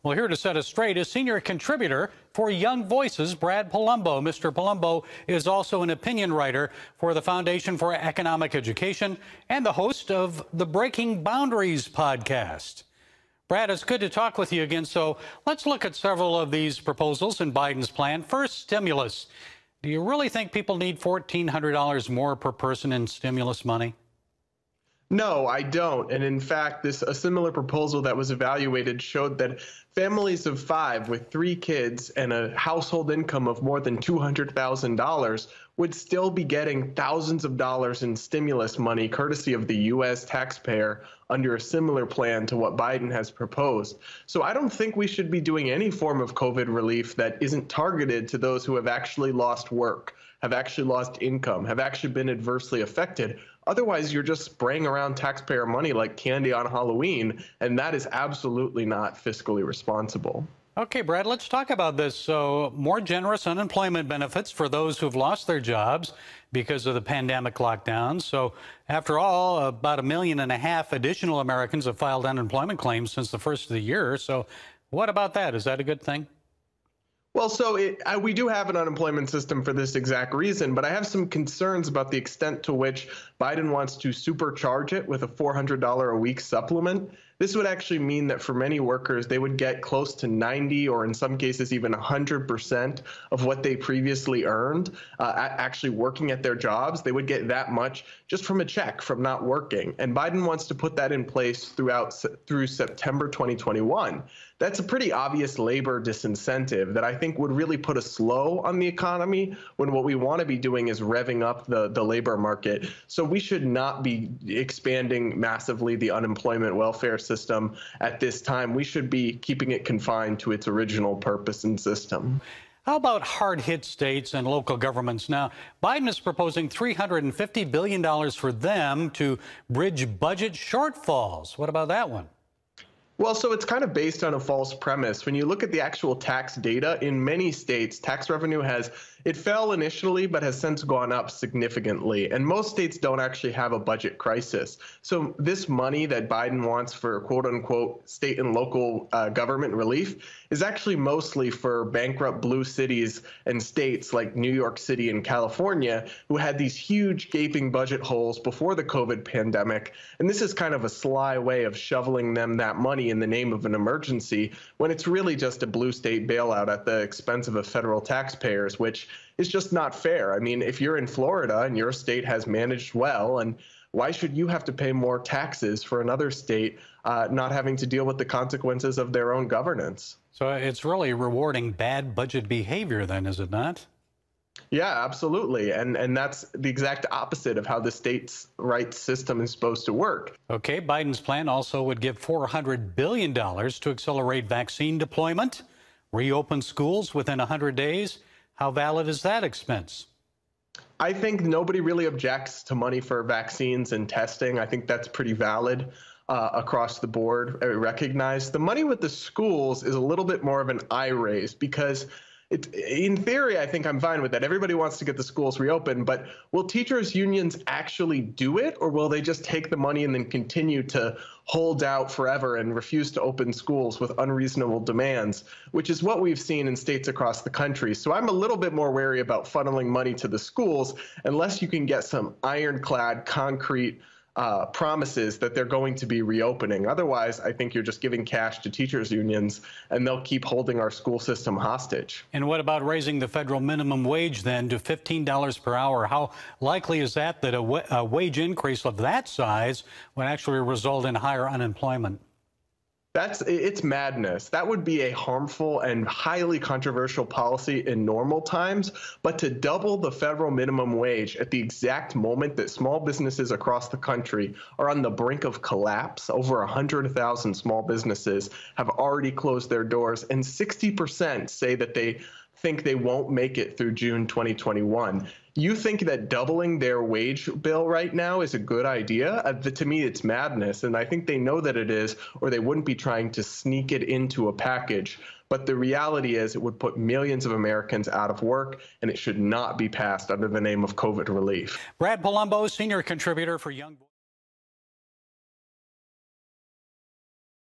Well, here to set us straight is senior contributor for Young Voices, Brad Polumbo. Mr. Polumbo is also an opinion writer for the Foundation for Economic Education and the host of the Breaking Boundaries podcast. Brad, it's good to talk with you again. So let's look at several of these proposals in Biden's plan. First, stimulus. Do you really think people need $1,400 more per person in stimulus money? No, I don't. And in fact, a similar proposal that was evaluated showed that families of 5 with 3 kids and a household income of more than $200,000 would still be getting thousands of dollars in stimulus money courtesy of the U.S. taxpayer under a similar plan to what Biden has proposed. So I don't think we should be doing any form of COVID relief that isn't targeted to those who have actually lost work, have actually lost income, have actually been adversely affected. Otherwise, you're just spraying around taxpayer money like candy on Halloween, and that is absolutely not fiscally responsible. Okay, Brad, let's talk about this. So, more generous unemployment benefits for those who've lost their jobs because of the pandemic lockdown. So, after all, about 1.5 million additional Americans have filed unemployment claims since the first of the year. So, what about that? Is that a good thing? Well, so we do have an unemployment system for this exact reason, but I have some concerns about the extent to which Biden wants to supercharge it with a $400 a week supplement. This would actually mean that for many workers, they would get close to 90 or in some cases even 100% of what they previously earned actually working at their jobs. They would get that much just from a check from not working. And Biden wants to put that in place through September 2021. That's a pretty obvious labor disincentive that I think would really put a slow on the economy when what we want to be doing is revving up the labor market. So we should not be expanding massively the unemployment welfare system at this time. We should be keeping it confined to its original purpose and system. How about hard-hit states and local governments? Now, Biden is proposing $350 billion for them to bridge budget shortfalls. What about that one? Well, so it's kind of based on a false premise. When you look at the actual tax data, in many states, tax revenue it fell initially, but has since gone up significantly. And most states don't actually have a budget crisis. So this money that Biden wants for quote unquote state and local government relief is actually mostly for bankrupt blue cities and states like New York City and California, who had these huge gaping budget holes before the COVID pandemic. And this is kind of a sly way of shoveling them that money in the name of an emergency when it's really just a blue state bailout at the expense of federal taxpayers, which is just not fair. I mean, if you're in Florida and your state has managed well, and why should you have to pay more taxes for another state not having to deal with the consequences of their own governance? So it's really rewarding bad budget behavior then, is it not? Yeah, absolutely. And that's the exact opposite of how the state's rights system is supposed to work. Okay, Biden's plan also would give $400 billion to accelerate vaccine deployment, reopen schools within 100 days. How valid is that expense? I think nobody really objects to money for vaccines and testing. I think that's pretty valid across the board. I recognize the money with the schools is a little bit more of an eye raise because in theory, I think I'm fine with that. Everybody wants to get the schools reopened, but will teachers' unions actually do it, or will they just take the money and then continue to hold out forever and refuse to open schools with unreasonable demands, which is what we've seen in states across the country. So I'm a little bit more wary about funneling money to the schools unless you can get some ironclad, concrete promises that they're going to be reopening. Otherwise, I think you're just giving cash to teachers' unions, and they'll keep holding our school system hostage. And what about raising the federal minimum wage then to $15 per hour? How likely is that a wage increase of that size would actually result in higher unemployment? It's madness. That would be a harmful and highly controversial policy in normal times, but to double the federal minimum wage at the exact moment that small businesses across the country are on the brink of collapse, over 100,000 small businesses have already closed their doors, and 60% say that they think they won't make it through June 2021. You think that doubling their wage bill right now is a good idea? To me, it's madness, and I think they know that it is, or they wouldn't be trying to sneak it into a package. But the reality is it would put millions of Americans out of work, and it should not be passed under the name of COVID relief. Brad Polumbo, senior contributor for Young Voices.